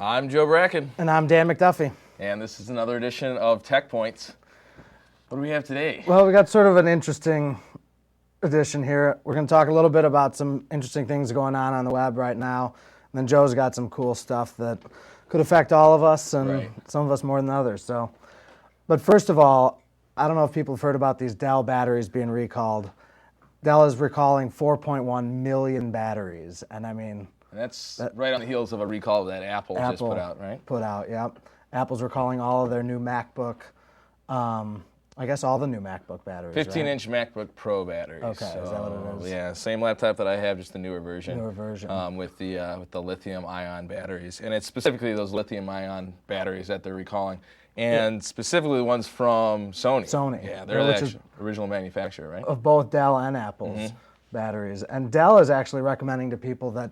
I'm Joe Bracken. And I'm Dan McDuffie. And this is another edition of Tech Points. What do we have today? Well, we got sort of an interesting edition here. We're going to talk a little bit about some interesting things going on the web right now. And then Joe's got some cool stuff that could affect all of us and some of us more than others. But first of all, I don't know if people have heard about these Dell batteries being recalled. Dell is recalling 4.1 million batteries. And I mean... And that's right on the heels of a recall that Apple just put out, right? Put out, yep. Apple's recalling all of their new MacBook, I guess all the new MacBook batteries, 15-inch MacBook Pro batteries. Okay, so, is that what it is? Yeah, same laptop that I have, just the newer version. With the lithium-ion batteries. And it's specifically those lithium-ion batteries that they're recalling. And specifically the ones from Sony. Yeah, they're the original manufacturer, right? Of both Dell and Apple's batteries. And Dell is actually recommending to people that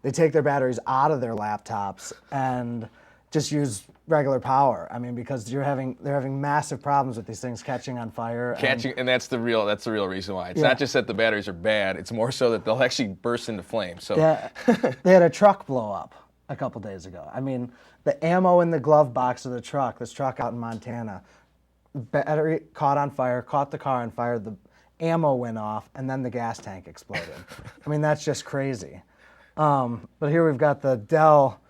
they take their batteries out of their laptops and just use regular power. I mean, because they're having massive problems with these things catching on fire. And that's the real reason why. It's not just that the batteries are bad, it's more so that they'll actually burst into flames. So they had a truck blow up a couple days ago. I mean, the ammo in the glove box of the truck, this truck out in Montana, battery caught on fire, caught the car on fire, the ammo went off, and then the gas tank exploded. I mean, that's just crazy. But here we've got the Dell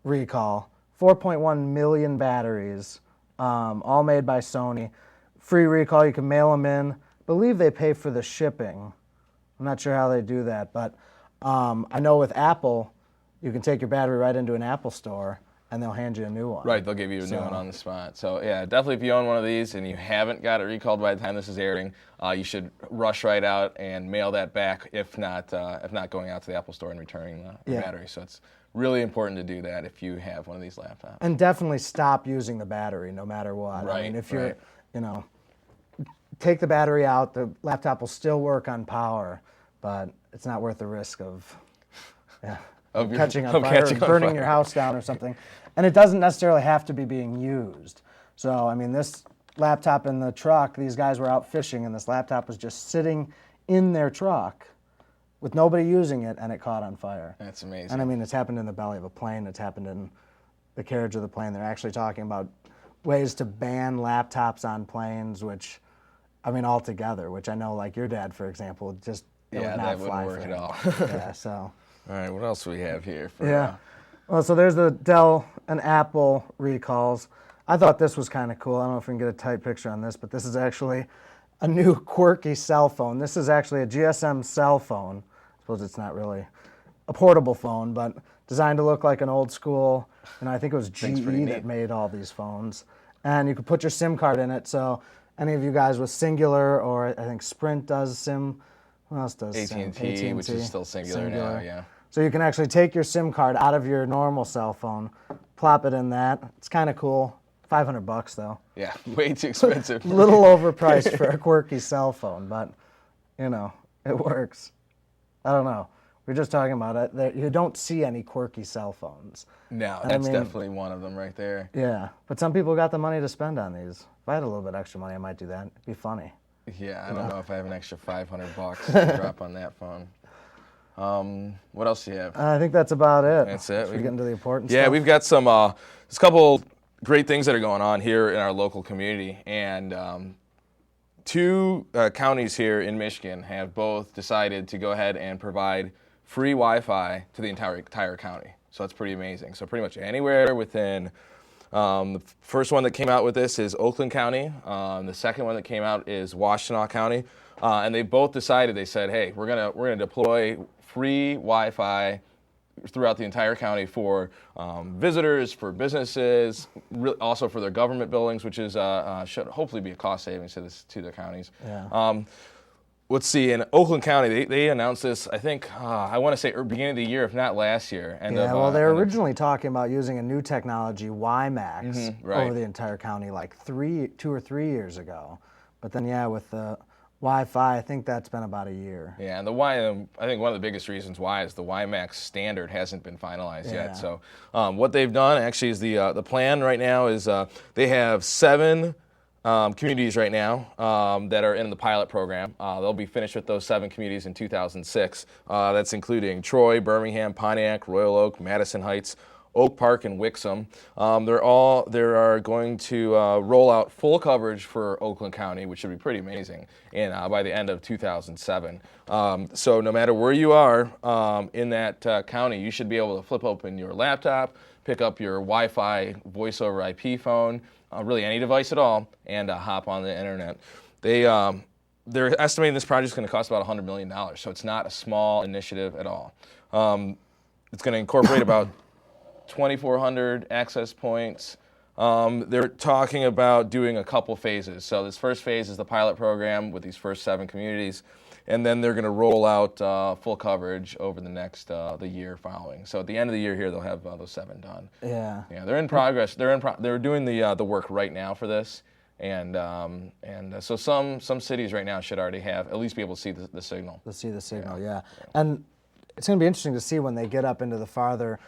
recall, 4.1 million batteries, all made by Sony. Free recall, you can mail them in. I believe they pay for the shipping. I'm not sure how they do that, but I know with Apple, you can take your battery right into an Apple store and they'll hand you a new one. Right, they'll give you a new one on the spot. So yeah, definitely if you own one of these and you haven't got it recalled by the time this is airing, you should rush right out and mail that back, if not going out to the Apple store and returning the battery. So it's really important to do that if you have one of these laptops. And definitely stop using the battery no matter what. Right, I mean, if you're, take the battery out, the laptop will still work on power, but it's not worth the risk of catching on fire or burning your house down or something. And it doesn't necessarily have to be being used. So, I mean, this laptop in the truck, these guys were out fishing and this laptop was just sitting in their truck with nobody using it and it caught on fire. That's amazing. And I mean, it's happened in the belly of a plane. It's happened in the carriage of the plane. They're actually talking about ways to ban laptops on planes, which, I mean, altogether, which I know, like your dad, for example, just would not fly wouldn't work at all. Yeah, so. All right, what else do we have here? Well, so there's the Dell and Apple recalls. I thought this was kind of cool. I don't know if we can get a tight picture on this, but this is actually a new quirky cell phone. This is actually a GSM cell phone. I suppose it's not really a portable phone, but designed to look like an old school, and I think it was GE that made all these phones. And you could put your SIM card in it, so any of you guys with Singular, or I think Sprint does SIM. Who else does SIM? AT&T, which is still Singular now, yeah. So you can actually take your SIM card out of your normal cell phone, plop it in that. It's kind of cool. $500 though. Yeah, way too expensive. A little overpriced for a quirky cell phone, but it works. I don't know. We're just talking about it. You don't see any quirky cell phones. No, that's definitely one of them right there. Yeah, but some people got the money to spend on these. If I had a little bit extra money, I might do that. It'd be funny. Yeah, I don't know if I have an extra $500 to drop on that phone. What else do you have? I think that's about it. That's it. Should we get into the important stuff? Yeah, we've got some there's a couple great things that are going on here in our local community, and two counties here in Michigan have both decided to go ahead and provide free Wi-Fi to the entire county. So that's pretty amazing. So pretty much anywhere within. The first one that came out with this is Oakland County. The second one that came out is Washtenaw County, and they both decided. They said, "Hey, we're gonna deploy free Wi-Fi throughout the entire county for visitors, for businesses, also for their government buildings, which is should hopefully be a cost savings to the counties." Yeah. let's see, in Oakland County, they announced this, I think, I want to say beginning of the year, if not last year. Well, they're originally talking about using a new technology, WiMAX, right. over the entire county like 2 or 3 years ago. But then, yeah, with the Wi-Fi, I think that's been about a year. Yeah, and I think one of the biggest reasons why is the WiMAX standard hasn't been finalized yet. So what they've done actually is the plan right now is they have 7 communities right now that are in the pilot program. They'll be finished with those 7 communities in 2006. That's including Troy, Birmingham, Pontiac, Royal Oak, Madison Heights, Oak Park, and Wixom. They are going to roll out full coverage for Oakland County, which should be pretty amazing, by the end of 2007. So no matter where you are in that county, you should be able to flip open your laptop, pick up your Wi-Fi voice over IP phone, really any device at all, and hop on the internet. They're estimating this project is going to cost about $100 million, so it's not a small initiative at all. It's going to incorporate about 2,400 access points. They're talking about doing a couple phases. So this first phase is the pilot program with these first 7 communities, and then they're going to roll out full coverage over the next the year following. So at the end of the year here, they'll have those 7 done. Yeah. Yeah, they're in progress. They're doing the work right now for this, and so some cities right now should already have at least be able to see the signal. To see the signal, yeah. And it's going to be interesting to see when they get up into the farther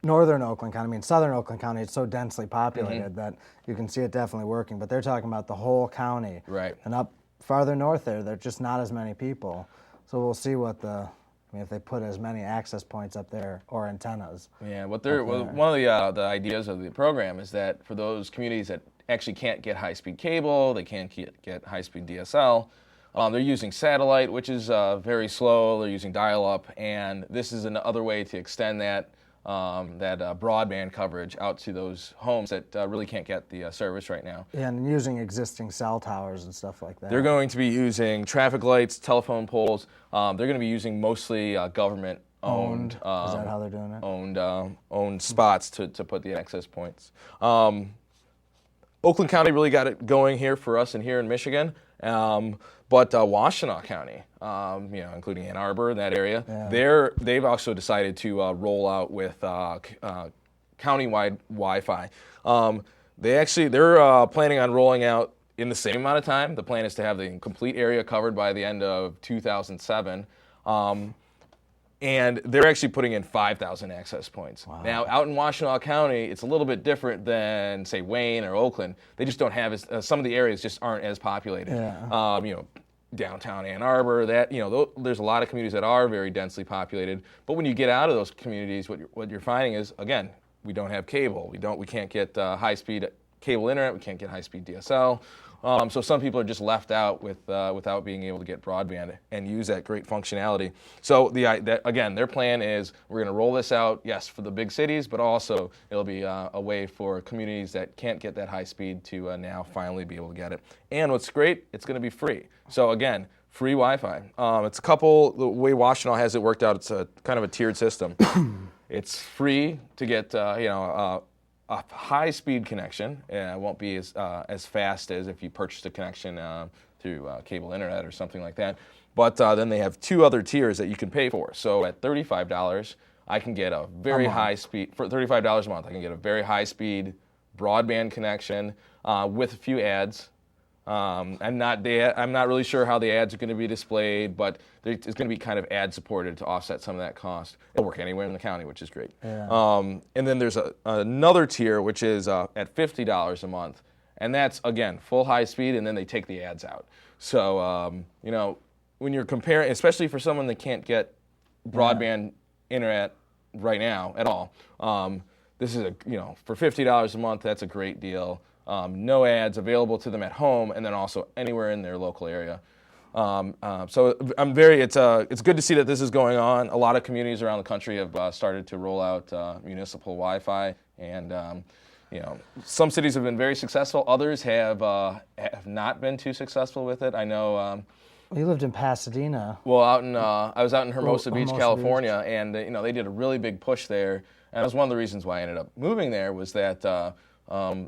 northern Oakland County. I mean, southern Oakland County, it's so densely populated that you can see it definitely working. But they're talking about the whole county. Right. And up farther north there's just not as many people. So we'll see if they put as many access points up there or antennas. Yeah, one of the ideas of the program is that for those communities that actually can't get high-speed cable, they can't get high-speed DSL, they're using satellite, which is very slow. They're using dial-up, and this is another way to extend that broadband coverage out to those homes that really can't get the service right now. Yeah, and using existing cell towers and stuff like that. They're going to be using traffic lights, telephone poles. They're going to be using mostly government-owned. Is that how they're doing it? Owned spots to put the access points. Oakland County really got it going here for us and here in Michigan. But Washtenaw County, including Ann Arbor and that area, they've also decided to roll out with countywide Wi-Fi. They're planning on rolling out in the same amount of time. The plan is to have the complete area covered by the end of 2007. And they're actually putting in 5,000 access points. Wow. Now, out in Washtenaw County, it's a little bit different than, say, Wayne or Oakland. They just don't have some of the areas just aren't as populated. Yeah. Downtown Ann Arbor, there's a lot of communities that are very densely populated. But when you get out of those communities, what you're finding is, again, we don't have cable. We can't get high-speed cable internet. We can't get high-speed DSL. So some people are just left out without being able to get broadband and use that great functionality. So again, their plan is we're going to roll this out, yes, for the big cities, but also it'll be a way for communities that can't get that high speed to now finally be able to get it. And what's great, it's going to be free. So again, free Wi-Fi. It's the way Washtenaw has it worked out, it's a kind of a tiered system. It's free to get a high-speed connection. It won't be as fast as if you purchased a connection through cable internet or something like that. But then they have 2 other tiers that you can pay for. So at $35, I can get a very high-speed, for $35 a month, I can get a very high-speed broadband connection with a few ads. I'm not really sure how the ads are going to be displayed, but it's going to be kind of ad supported to offset some of that cost. It'll work anywhere in the county, which is great. Yeah. And then there's another tier, which is at $50 a month, and that's, again, full high speed, and then they take the ads out. So, when you're comparing, especially for someone that can't get broadband internet right now at all, this is for $50 a month, that's a great deal. No ads available to them at home, and then also anywhere in their local area. So it's good to see that this is going on. A lot of communities around the country have started to roll out municipal Wi-Fi, and some cities have been very successful. Others have not been too successful with it. I know. You lived in Pasadena. Well, I was out in Hermosa Beach, California, and they did a really big push there. And that was one of the reasons why I ended up moving there was that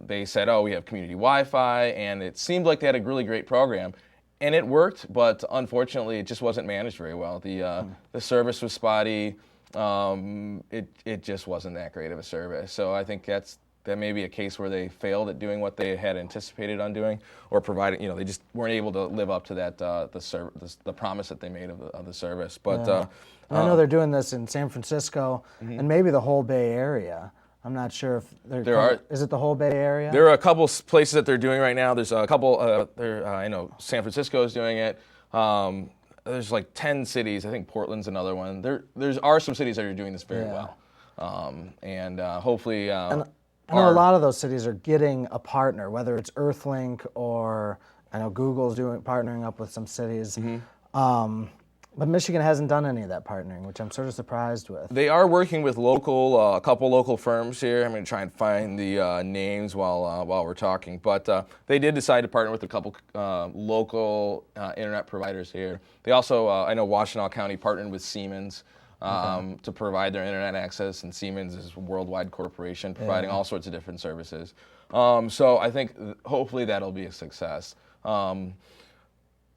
they said, we have community Wi-Fi, and it seemed like they had a really great program. and it worked, but unfortunately, it just wasn't managed very well. The service was spotty. It just wasn't that great of a service. So I think that may be a case where they failed at doing what they had anticipated on doing, or providing. They just weren't able to live up to that the promise that they made of the service. But I know they're doing this in San Francisco and maybe the whole Bay Area. I'm not sure if is it the whole Bay Area? There are a couple places that they're doing right now. There's a couple. I know San Francisco is doing it. There's like 10 cities. I think Portland's another one. There are some cities that are doing this very well, and hopefully. And I know a lot of those cities are getting a partner, whether it's Earthlink or I know Google's partnering up with some cities. But Michigan hasn't done any of that partnering, which I'm sort of surprised with. They are working with a couple local firms here. I'm going to try and find the names while we're talking. But they did decide to partner with a couple local internet providers here. They also, I know Washtenaw County partnered with Siemens to provide their internet access, and Siemens is a worldwide corporation providing all sorts of different services. So I think hopefully that'll be a success.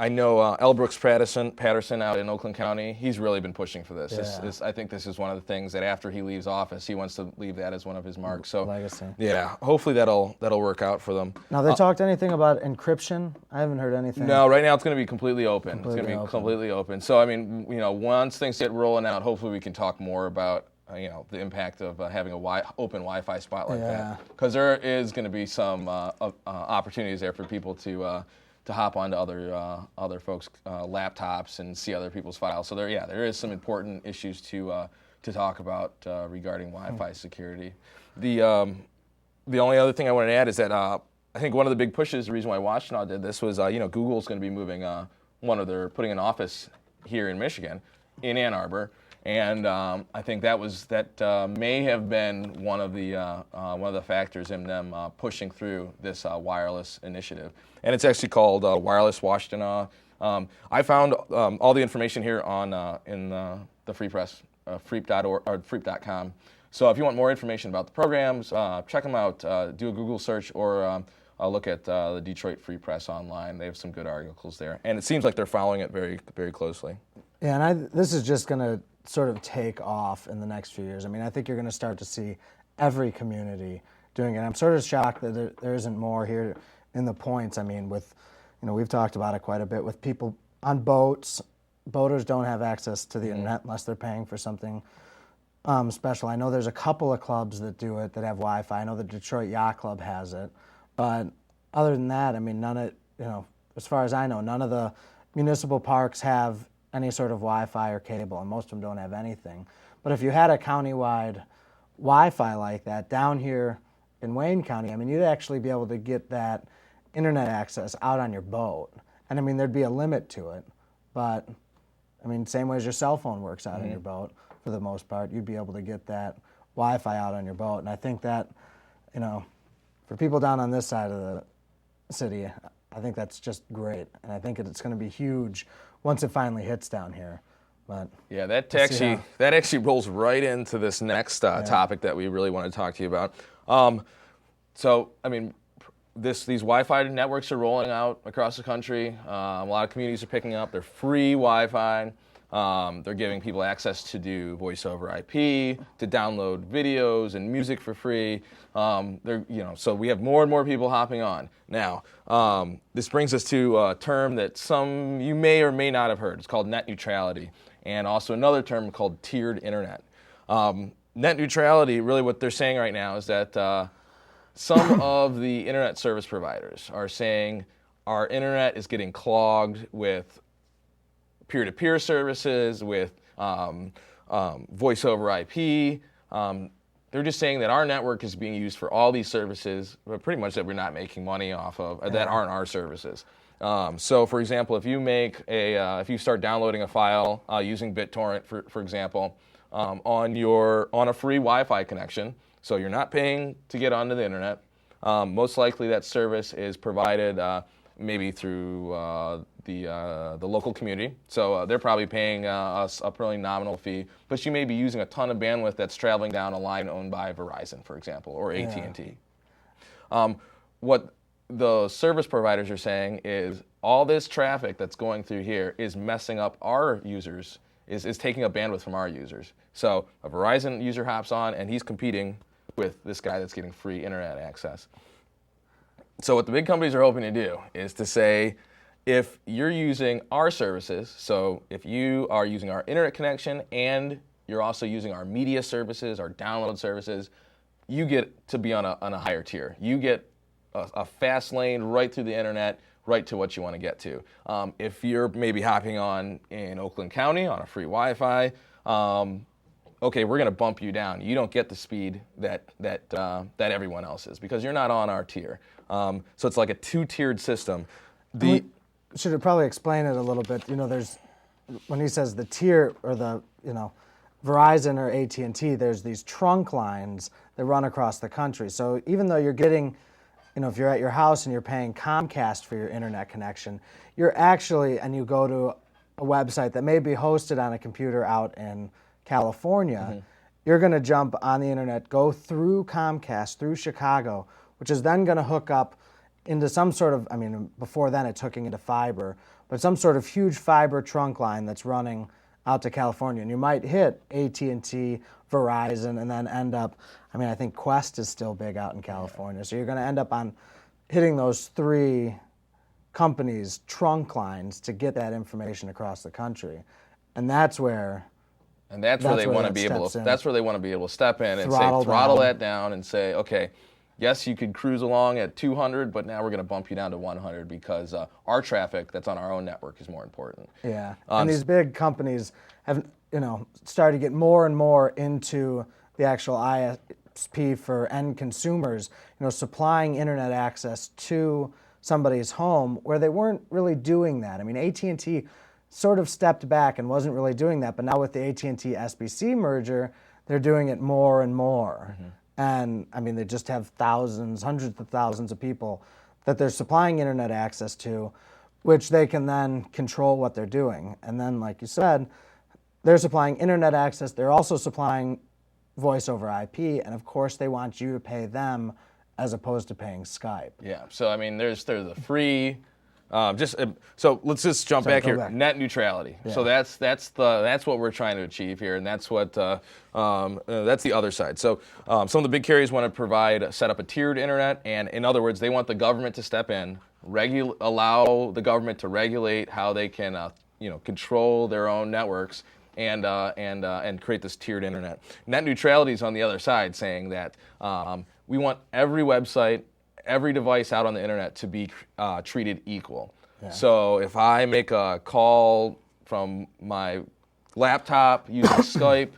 I know Elbrooks Patterson out in Oakland County. He's really been pushing for this. I think this is one of the things that after he leaves office, he wants to leave that as one of his marks. So legacy. Yeah, hopefully that'll work out for them. Now they talked anything about encryption? I haven't heard anything. No, right now it's going to be completely open. Completely open. So I mean, once things get rolling out, hopefully we can talk more about the impact of having open Wi-Fi spot like that, because there is going to be some opportunities there for people to hop onto other folks' laptops and see other people's files. So there is some important issues to talk about regarding Wi-Fi security. The only other thing I want to add is that I think one of the big pushes, the reason why Washtenaw did this was Google's going to be moving putting an office here in Michigan, in Ann Arbor. And I think that may have been one of the factors in them pushing through this wireless initiative. And it's actually called Wireless Washtenaw. I found all the information here in the Free Press, freep.org or freep.com. So if you want more information about the programs, check them out. Do a Google search or look at the Detroit Free Press online. They have some good articles there, and it seems like they're following it very, very closely. Yeah, and this is just going to sort of take off in the next few years. I mean, I think you're going to start to see every community doing it. I'm sort of shocked that there isn't more here in the points. I mean, we've talked about it quite a bit with people on boats. Boaters don't have access to the internet unless they're paying for something special. I know there's a couple of clubs that do it that have Wi-Fi. I know the Detroit Yacht Club has it. But other than that, I mean, as far as I know, none of the municipal parks have any sort of Wi-Fi or cable, and most of them don't have anything. But if you had a countywide Wi-Fi like that down here in Wayne County, I mean, you'd actually be able to get that internet access out on your boat. And I mean, there'd be a limit to it. But I mean, same way as your cell phone works out on your boat, for the most part, you'd be able to get that Wi-Fi out on your boat. And I think that, for people down on this side of the city, I think that's just great. And I think it's going to be huge once it finally hits down here. But yeah, that actually rolls right into this next topic that we really want to talk to you about. So, I mean, these Wi-Fi networks are rolling out across the country. A lot of communities are picking up. They're free Wi-Fi. They're giving people access to do voice over IP, to download videos and music for free. So we have more and more people hopping on. Now, this brings us to a term that some you may or may not have heard. It's called net neutrality, and also another term called tiered internet. Net neutrality, really what they're saying right now is that some of the internet service providers are saying our internet is getting clogged with peer-to-peer services, with voice over IP. They're just saying that our network is being used for all these services, but pretty much that we're not making money off of, that aren't our services. So, for example, if you start downloading a file using BitTorrent, for example, on a free Wi-Fi connection, so you're not paying to get onto the internet, most likely that service is provided maybe through the local community. So they're probably paying us a pretty nominal fee, but you may be using a ton of bandwidth that's traveling down a line owned by Verizon, for example, or AT&T. What the service providers are saying is all this traffic that's going through here is messing up our users, is taking up bandwidth from our users. So a Verizon user hops on and he's competing with this guy that's getting free internet access. So what the big companies are hoping to do is to say, if you're using our services, so if you are using our internet connection and you're also using our media services, our download services, you get to be on a higher tier. You get a fast lane right through the internet, right to what you want to get to. If you're maybe hopping on in Oakland County on a free Wi-Fi, okay, we're going to bump you down. You don't get the speed that everyone else is because you're not on our tier. So it's like a two-tiered system. We should probably explain it a little bit. There's, when he says the tier or the, Verizon or AT&T, there's these trunk lines that run across the country. So even though you're getting, if you're at your house and you're paying Comcast for your internet connection, you're actually, and you go to a website that may be hosted on a computer out in California, you're going to jump on the internet, go through Comcast, through Chicago, which is then going to hook up into some sort of, before then it's hooking into fiber, but some sort of huge fiber trunk line that's running out to California. And you might hit AT&T, Verizon, and then end up, I think Quest is still big out in California. So you're going to end up on hitting those three companies' trunk lines to get that information across the country. And that's where... And that's where they want to be able to. That's where they want to be able to step in and say, Throttle that down, and say, okay, yes, you could cruise along at 200, but now we're going to bump you down to 100 because our traffic that's on our own network is more important. Yeah, and these big companies have, started to get more and more into the actual ISP for end consumers, supplying internet access to somebody's home where they weren't really doing that. AT&T sort of stepped back and wasn't really doing that, but now with the AT&T SBC merger, they're doing it more and more. And they just have thousands, hundreds of thousands of people that they're supplying internet access to, which they can then control what they're doing. And then, like you said, they're supplying internet access, they're also supplying voice over IP, and of course they want you to pay them as opposed to paying Skype. Yeah, so there's the free... so let's just jump back here. Net neutrality. Yeah. So that's what we're trying to achieve here, and that's what that's the other side. So some of the big carriers want to set up a tiered internet, and in other words, they want the government to step in, allow the government to regulate how they can control their own networks and create this tiered internet. Net neutrality is on the other side, saying that we want every website, every device out on the internet to be treated equal. Yeah. So if I make a call from my laptop using Skype,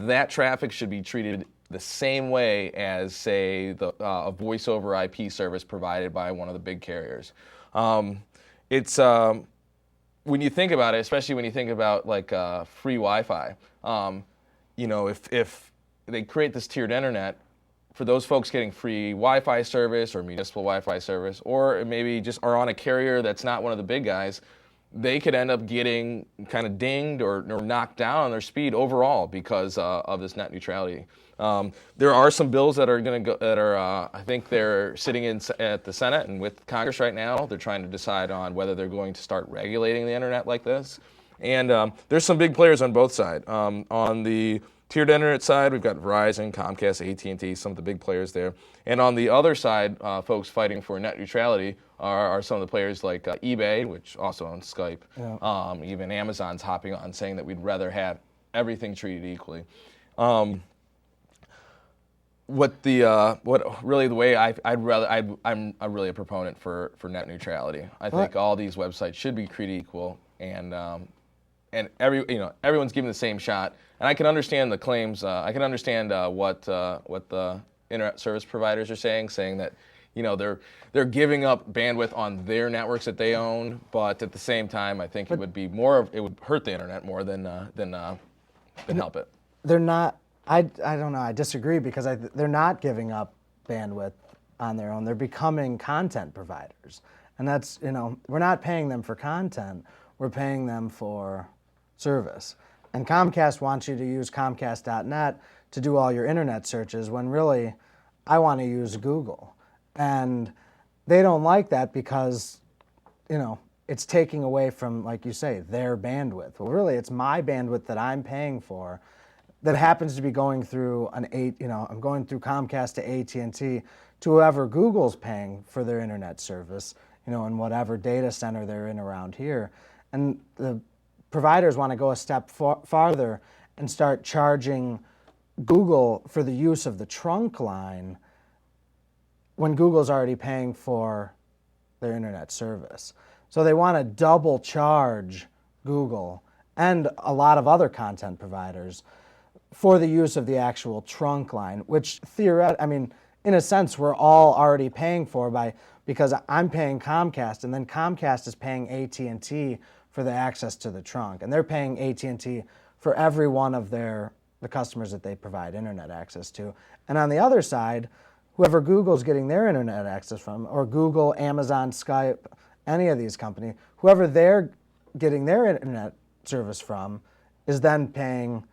that traffic should be treated the same way as, say, a voice over IP service provided by one of the big carriers. It's when you think about it, especially when you think about free Wi-Fi, if they create this tiered internet, for those folks getting free Wi-Fi service or municipal Wi-Fi service, or maybe just are on a carrier that's not one of the big guys, they could end up getting kind of dinged or knocked down on their speed overall because of this net neutrality. There are some bills that are going to go I think they're sitting at the Senate and with Congress right now. They're trying to decide on whether they're going to start regulating the internet like this. And there's some big players on both sides. On the tiered internet side, we've got Verizon, Comcast, AT&T, some of the big players there. And on the other side, folks fighting for net neutrality are some of the players like eBay, which also owns Skype. Yeah. Even Amazon's hopping on saying that we'd rather have everything treated equally. I'm really a proponent for net neutrality. I think all these websites should be treated equal, and everyone's given the same shot. And I can understand the claims. I can understand what the internet service providers are saying that they're giving up bandwidth on their networks that they own, but at the same time, I think it would hurt the internet more than help it. They're not. I don't know. I disagree because they're not giving up bandwidth on their own. They're becoming content providers, and that's we're not paying them for content. We're paying them for service. And Comcast wants you to use Comcast.net to do all your internet searches when really I want to use Google. And they don't like that because, it's taking away from, like you say, their bandwidth. Well, really, it's my bandwidth that I'm paying for that happens to be going through I'm going through Comcast to AT&T to whoever Google's paying for their internet service, in whatever data center they're in around here. And the providers want to go a step farther and start charging Google for the use of the trunk line when Google's already paying for their internet service. So they want to double charge Google and a lot of other content providers for the use of the actual trunk line, which in a sense, we're all already paying for because I'm paying Comcast, and then Comcast is paying AT&T for the access to the trunk, and they're paying AT&T for every one of the customers that they provide internet access to. And on the other side, whoever Google's getting their internet access from, or Google, Amazon, Skype, any of these companies, whoever they're getting their internet service from is then paying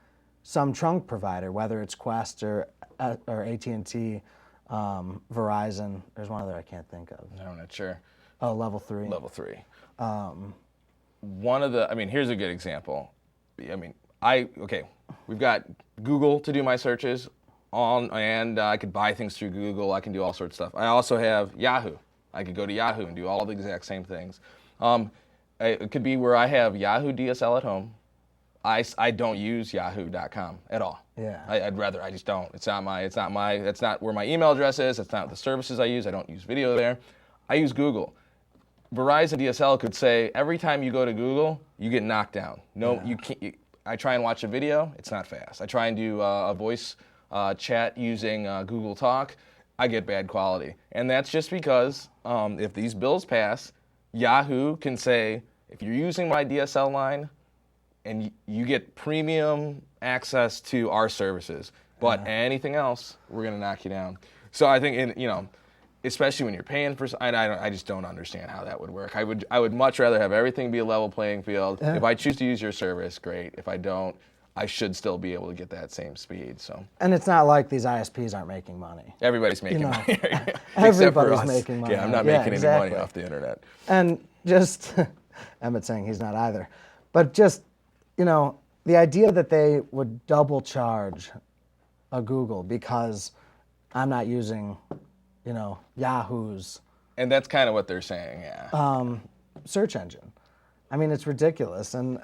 some trunk provider, whether it's Quest or AT&T, Verizon. There's one other I can't think of. No, I'm not sure. Oh, Level 3. Level 3. Here's a good example. We've got Google to do my searches on, and I could buy things through Google. I can do all sorts of stuff. I also have Yahoo. I could go to Yahoo and do all the exact same things. It could be where I have Yahoo DSL at home. I don't use Yahoo.com at all. Yeah. I just don't. That's not where my email address is. That's not the services I use. I don't use video there. I use Google. Verizon DSL could say every time you go to Google, you get knocked down. No, you can't. I try and watch a video. It's not fast. I try and do a voice chat using Google Talk. I get bad quality, and that's just because if these bills pass, Yahoo can say if you're using my DSL line, and you get premium access to our services, but anything else, we're gonna knock you down. So I think, especially when you're paying for, I just don't understand how that would work. I would much rather have everything be a level playing field. Yeah. If I choose to use your service, great. If I don't, I should still be able to get that same speed. So. And it's not like these ISPs aren't making money. Everybody's making money. Everybody's making money. Yeah, I'm not making any money off the internet. And just, Emmett's saying he's not either, but just, the idea that they would double charge a Google because I'm not using, Yahoo's. And that's kind of what they're saying, yeah. Search engine. It's ridiculous. And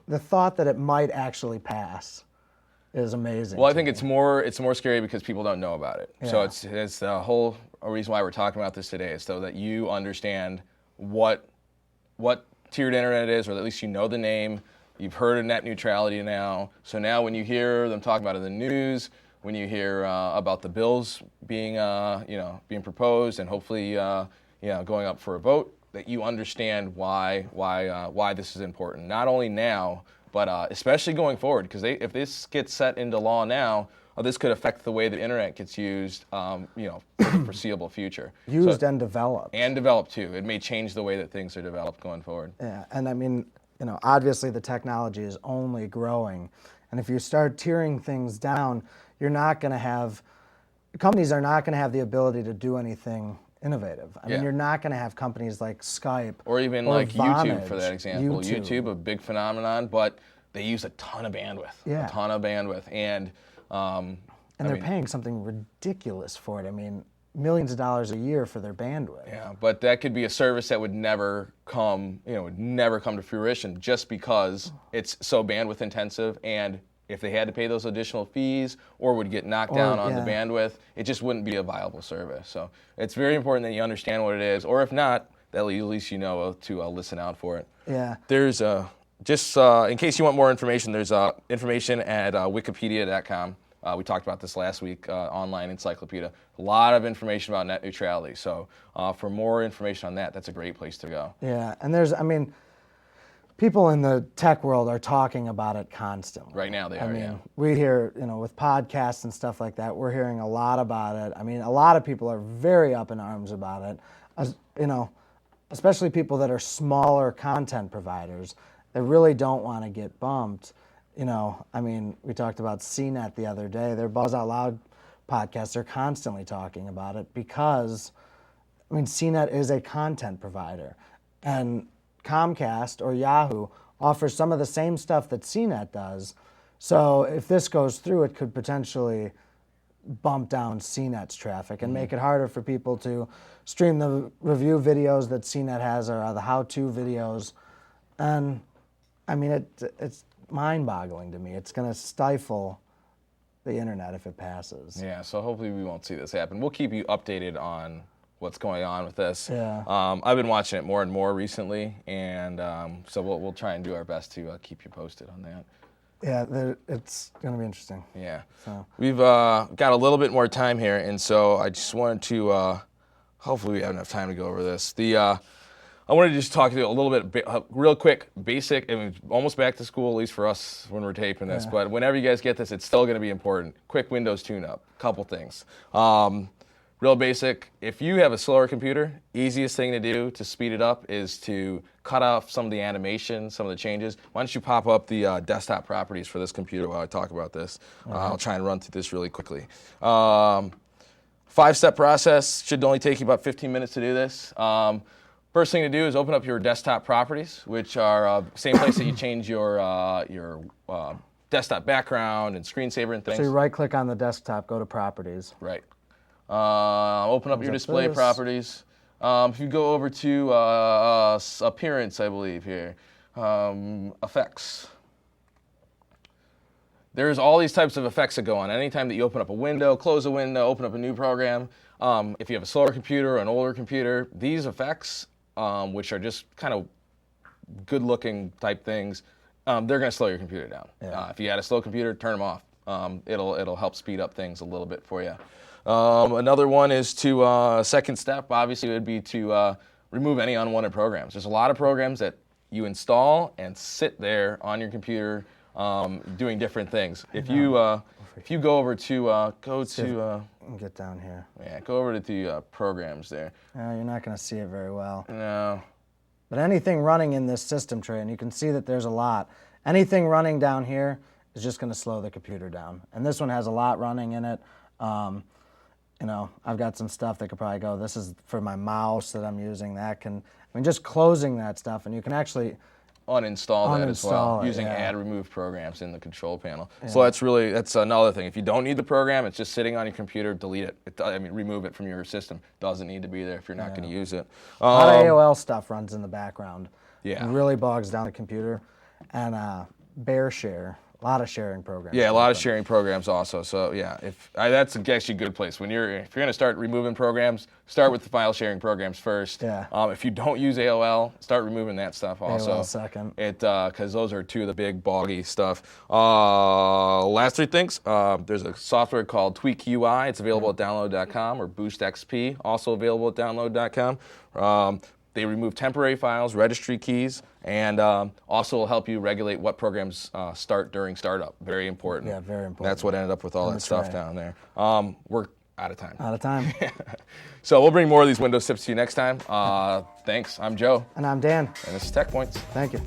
the thought that it might actually pass is amazing. Well, I think it's more scary because people don't know about it. Yeah. So it's the whole reason why we're talking about this today is so that you understand what tiered internet is, or at least you know the name. You've heard of net neutrality now. So now when you hear them talking about it in the news, when you hear about the bills being proposed and hopefully going up for a vote, that you understand why this is important. Not only now, but especially going forward, because if this gets set into law now, this could affect the way the internet gets used, for the foreseeable future. Used and developed. And developed too. It may change the way that things are developed going forward. Yeah, and obviously the technology is only growing, and if you start tiering things down, companies are not going to have the ability to do anything innovative. You're not going to have companies like Skype or even like Vonage, YouTube, for that example. YouTube, a big phenomenon, but they use a ton of bandwidth. Yeah. A ton of bandwidth, and they're paying something ridiculous for it. Millions of dollars a year for their bandwidth. Yeah, but that could be a service that would never come to fruition just because it's so bandwidth intensive, and if they had to pay those additional fees or would get knocked down on the bandwidth, it just wouldn't be a viable service. So it's very important that you understand what it is, or if not, that at least you know to listen out for it. Yeah. There's just in case you want more information, there's information at wikipedia.com. We talked about this last week, online encyclopedia. A lot of information about net neutrality. So for more information on that, that's a great place to go. Yeah, and there's, people in the tech world are talking about it constantly. Right now they are, yeah. We hear, with podcasts and stuff like that, we're hearing a lot about it. A lot of people are very up in arms about it, especially people that are smaller content providers that really don't want to get bumped. We talked about CNET the other day. Their Buzz Out Loud podcast, they're constantly talking about it because I mean, CNET is a content provider, and Comcast or Yahoo offers some of the same stuff that CNET does. So if this goes through, it could potentially bump down CNET's traffic and make it harder for people to stream the review videos that CNET has or the how-to videos. And I mean, it's mind-boggling to me. It's going to stifle the internet if it passes. Yeah, so hopefully we won't see this happen. We'll keep you updated on what's going on with this. Yeah. I've been watching it more and more recently, and so we'll try and do our best to keep you posted on that. Yeah, it's going to be interesting. Yeah. So. We've got a little bit more time here, and so I just wanted to, hopefully we have enough time to go over this. I wanted to just talk to you a little bit, real quick, basic, I mean, almost back to school, at least for us when we're taping this, but whenever you guys get this, it's still going to be important. Quick Windows tune-up, couple things. Real basic, if you have a slower computer, easiest thing to do to speed it up is to cut off some of the animation, some of the changes. Why don't you pop up the desktop properties for this computer while I talk about this. I'll try and run through this really quickly. 5-step process, should only take you about 15 minutes to do this. First thing to do is open up your desktop properties, which are same place that you change your desktop background and screensaver and things. So you right-click on the desktop, go to Properties. Right. Open up your display properties. If you go over to Appearance, I believe here, Effects. There's all these types of effects that go on. Anytime that you open up a window, close a window, open up a new program, if you have a slower computer or an older computer, these effects, which are just kind of good-looking type things, they're going to slow your computer down. Yeah. If you had a slow computer, turn them off. It'll help speed up things a little bit for you. Another one is to, second step, obviously, would be to remove any unwanted programs. There's a lot of programs that you install and sit there on your computer doing different things. If you go over to, Get down here. yeah, go over to the programs there. You're not going to see it very well. No. But anything running in this system tray, and you can see that there's a lot, anything running down here is just going to slow the computer down. And this one has a lot running in it. You know, I've got some stuff that could probably go, this is for my mouse that I'm using. That can, I mean, just closing that stuff, and you can actually Uninstall that as well, it, using yeah. add remove programs in the control panel. Yeah. So that's another thing. If you don't need the program, it's just sitting on your computer, delete it. Remove it from your system. Doesn't need to be there if you're not going to use it. A lot of AOL stuff runs in the background. Yeah. It really bogs down the computer. And Bear Share, a lot of sharing programs. Yeah, a lot of sharing programs also. So yeah, that's actually a good place. If you're going to start removing programs, start with the file sharing programs first. Yeah. If you don't use AOL, start removing that stuff also. AOL second. Because those are two of the big boggy stuff. Last three things. There's a software called Tweak UI. It's available at download.com, or Boost XP, also available at download.com. They remove temporary files, registry keys, and also will help you regulate what programs start during startup. Very important. Yeah, very important. That's what ended up with all that stuff down there. We're out of time. Out of time. So we'll bring more of these Windows tips to you next time. Thanks. I'm Joe. And I'm Dan. And this is Tech Points. Thank you.